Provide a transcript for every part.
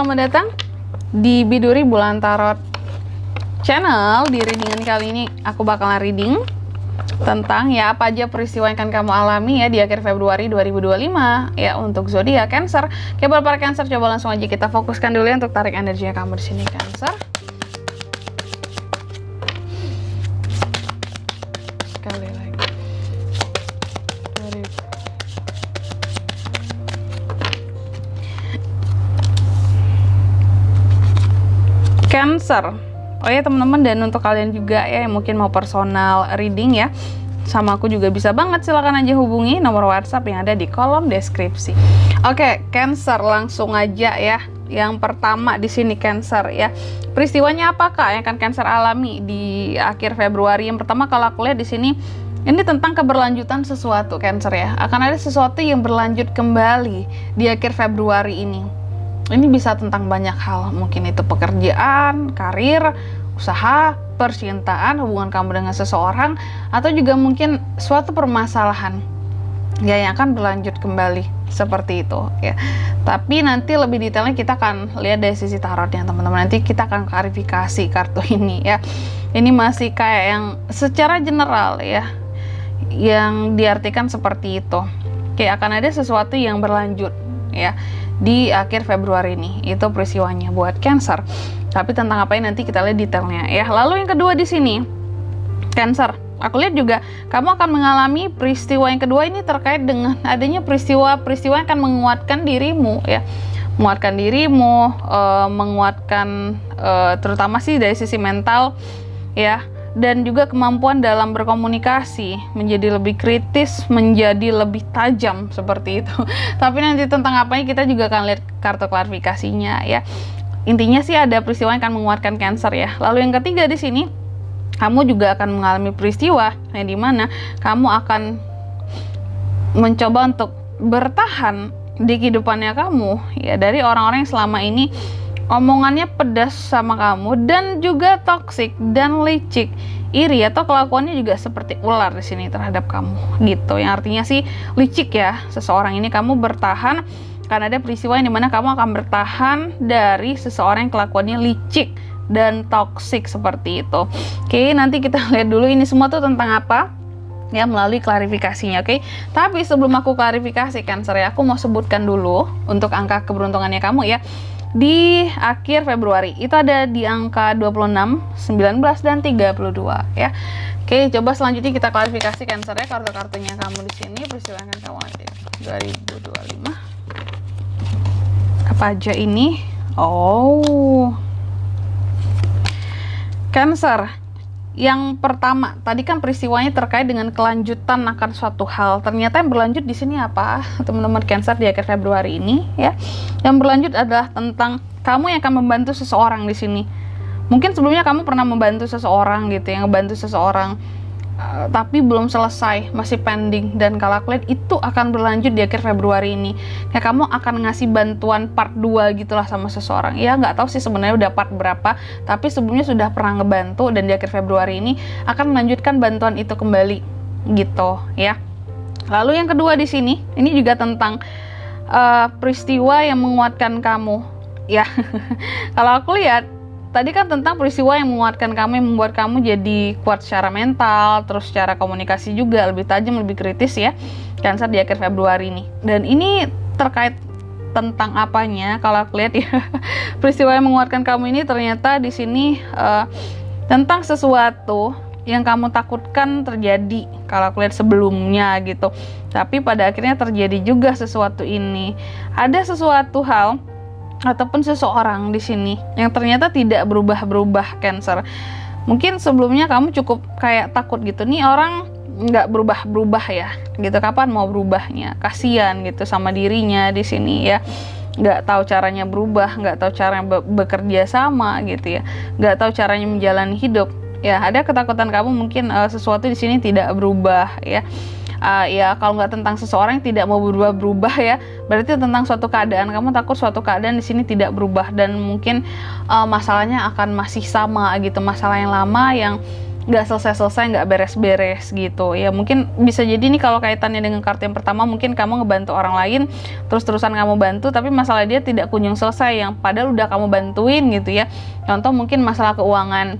selamat datang di Biduri Bulan Tarot Channel. Di readingan kali ini aku bakalan reading tentang ya apa aja peristiwa yang akan kamu alami ya di akhir Februari 2025 ya untuk zodiak Cancer. Oke, buat para Cancer, coba langsung aja kita fokuskan dulu ya untuk tarik energinya kamu di sini Cancer. Sekali lagi. Cancer. Oh ya teman-teman, dan untuk kalian juga ya yang mungkin mau personal reading ya sama aku juga bisa banget, silakan aja hubungi nomor WhatsApp yang ada di kolom deskripsi. Oke, Cancer, langsung aja ya. Yang pertama di sini Cancer ya. Peristiwanya apakah yang akan Cancer alami di akhir Februari? Yang pertama kalau aku lihat di sini ini tentang keberlanjutan sesuatu Cancer ya. Akan ada sesuatu yang berlanjut kembali di akhir Februari ini. Ini bisa tentang banyak hal, mungkin itu pekerjaan, karir, usaha, percintaan, hubungan kamu dengan seseorang, atau juga mungkin suatu permasalahan ya yang akan berlanjut kembali seperti itu ya. Tapi nanti lebih detailnya kita akan lihat dari sisi tarotnya teman-teman. Nanti kita akan klarifikasi kartu ini ya. Ini masih kayak yang secara general ya, yang diartikan seperti itu. Kayak akan ada sesuatu yang berlanjut ya di akhir Februari ini. Itu peristiwanya buat Cancer. Tapi tentang apa ini nanti kita lihat detailnya ya. Lalu yang kedua di sini Cancer, aku lihat juga kamu akan mengalami peristiwa yang kedua ini terkait dengan adanya peristiwa-peristiwa yang akan menguatkan dirimu ya. Menguatkan dirimu, menguatkan terutama sih dari sisi mental ya. Dan juga kemampuan dalam berkomunikasi menjadi lebih kritis, menjadi lebih tajam seperti itu. Tapi nanti tentang apanya kita juga akan lihat kartu klarifikasinya ya. Intinya sih ada peristiwa yang akan menguatkan Cancer ya. Lalu yang ketiga di sini kamu juga akan mengalami peristiwa yang dimana kamu akan mencoba untuk bertahan di kehidupannya kamu ya dari orang-orang yang selama ini omongannya pedas sama kamu dan juga toksik dan licik, iri atau kelakuannya juga seperti ular di sini terhadap kamu gitu. Yang artinya sih licik ya seseorang ini, kamu bertahan karena ada peristiwa yang dimana kamu akan bertahan dari seseorang yang kelakuannya licik dan toksik seperti itu. Oke, nanti kita lihat dulu ini semua tuh tentang apa ya melalui klarifikasinya. Oke, tapi sebelum aku klarifikasi Cancer ya, aku mau sebutkan dulu untuk angka keberuntungannya kamu ya di akhir Februari. Itu ada di angka 26, 19, dan 32 ya. Oke, coba selanjutnya kita klarifikasi Cancer ya kartu-kartunya kamu di sini. Peristiwa yang kamu ada 2025. Apa aja ini? Oh. Cancer. Yang pertama, tadi kan peristiwanya terkait dengan kelanjutan akan suatu hal. Ternyata yang berlanjut di sini apa, teman-teman Cancer di akhir Februari ini ya? Yang berlanjut adalah tentang kamu yang akan membantu seseorang di sini. Mungkin sebelumnya kamu pernah membantu seseorang gitu, yang ngebantu seseorang, tapi belum selesai, masih pending. Dan kalau aku lihat itu akan berlanjut di akhir Februari ini. Ya kamu akan ngasih bantuan part 2 gitulah sama seseorang. Ya nggak tahu sih sebenarnya udah part berapa, tapi sebelumnya sudah pernah ngebantu dan di akhir Februari ini akan melanjutkan bantuan itu kembali gitu ya. Lalu yang kedua di sini, ini juga tentang peristiwa yang menguatkan kamu ya. Kalau aku lihat tadi kan tentang peristiwa yang menguatkan kamu, yang membuat kamu jadi kuat secara mental, terus secara komunikasi juga lebih tajam, lebih kritis ya Cancer di akhir Februari ini. Dan ini terkait tentang apanya? Kalau aku lihat ya peristiwa yang menguatkan kamu ini ternyata di sini tentang sesuatu yang kamu takutkan terjadi kalau aku lihat sebelumnya gitu. Tapi pada akhirnya terjadi juga sesuatu ini. Ada sesuatu hal ataupun seseorang di sini yang ternyata tidak berubah-berubah Cancer. Mungkin sebelumnya kamu cukup kayak takut gitu, nih orang nggak berubah-berubah ya gitu, kapan mau berubahnya, kasihan gitu sama dirinya di sini ya, nggak tahu caranya berubah, nggak tahu caranya bekerja sama gitu ya, nggak tahu caranya menjalani hidup ya. Ada ketakutan kamu mungkin sesuatu di sini tidak berubah ya. Ya kalau nggak tentang seseorang yang tidak mau berubah-berubah ya, berarti tentang suatu keadaan. Kamu takut suatu keadaan di sini tidak berubah dan mungkin masalahnya akan masih sama gitu, masalah yang lama yang nggak selesai-selesai, nggak beres-beres gitu ya. Mungkin bisa jadi nih kalau kaitannya dengan kartu yang pertama, mungkin kamu ngebantu orang lain terus-terusan kamu bantu tapi masalah dia tidak kunjung selesai yang padahal udah kamu bantuin gitu ya. Contoh mungkin masalah keuangan,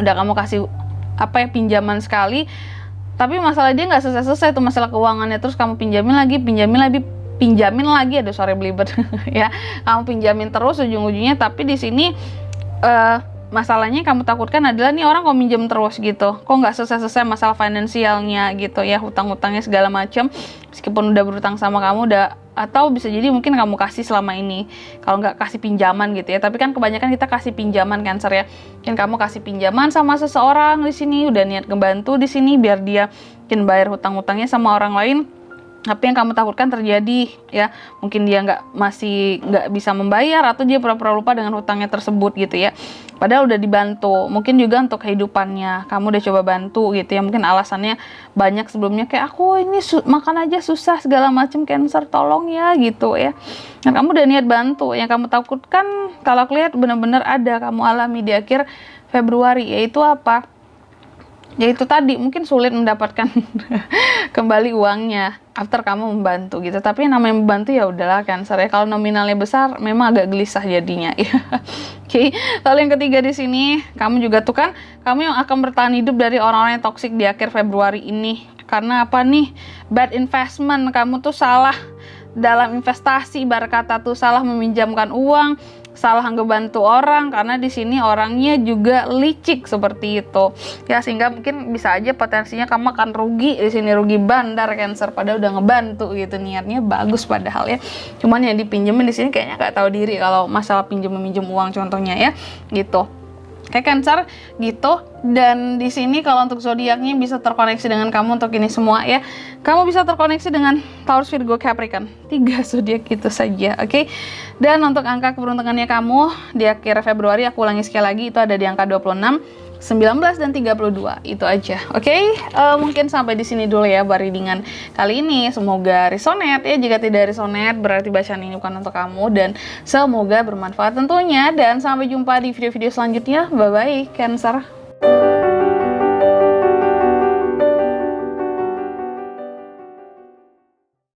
udah kamu kasih pinjaman sekali tapi masalah dia nggak selesai-selesai tuh masalah keuangannya, terus kamu pinjamin lagi, aduh sorry belibet ya, kamu pinjamin terus ujung-ujungnya, tapi di sini masalahnya kamu takutkan adalah nih orang kok minjem terus gitu, kok nggak selesai-selesai masalah finansialnya gitu ya, hutang-hutangnya segala macam, meskipun udah berutang sama kamu atau bisa jadi mungkin kamu kasih selama ini, kalau nggak kasih pinjaman gitu ya, tapi kan kebanyakan kita kasih pinjaman Cancer ya, mungkin kamu kasih pinjaman sama seseorang di sini, udah niat ngebantu di sini biar dia mungkin bayar hutang-hutangnya sama orang lain. Tapi yang kamu takutkan terjadi ya, mungkin dia masih nggak bisa membayar atau dia pura-pura lupa dengan hutangnya tersebut gitu ya, padahal udah dibantu. Mungkin juga untuk kehidupannya kamu udah coba bantu gitu ya, mungkin alasannya banyak sebelumnya kayak aku ini makan aja susah segala macam, Cancer tolong ya gitu ya. Nah kamu udah niat bantu, yang kamu takutkan kalau aku lihat benar-benar ada kamu alami di akhir Februari, yaitu apa? Yaitu tadi mungkin sulit mendapatkan kembali uangnya after kamu membantu gitu. Tapi yang namanya membantu ya udahlah Cancer ya, kalau nominalnya besar memang agak gelisah jadinya ya. Oke. Lalu yang ketiga di sini kamu juga tuh kan, kamu yang akan bertahan hidup dari orang-orang yang toksik di akhir Februari ini. Karena apa nih? Bad investment, kamu tuh salah dalam investasi, ibarat kata tuh salah meminjamkan uang, salah ngebantu orang, karena di sini orangnya juga licik seperti itu ya, sehingga mungkin bisa aja potensinya kamu akan rugi di sini, rugi bandar Cancer, padahal udah ngebantu gitu, niatnya bagus padahal ya, cuman yang dipinjemin di sini kayaknya nggak tahu diri kalau masalah minjem uang contohnya ya gitu. Kayak Cancer gitu. Dan di sini kalau untuk zodiaknya bisa terkoneksi dengan kamu untuk ini semua ya. Kamu bisa terkoneksi dengan Taurus, Virgo, Capricorn. 3 zodiak gitu saja, oke? Dan untuk angka keberuntungannya kamu di akhir Februari, aku ulangi sekali lagi, itu ada di angka 26, 19 dan 32, itu aja. Oke, mungkin sampai di sini dulu ya readingan kali ini. Semoga resonate ya. Jika tidak resonate berarti bacaan ini bukan untuk kamu, dan semoga bermanfaat tentunya. Dan sampai jumpa di video-video selanjutnya. Bye bye Cancer.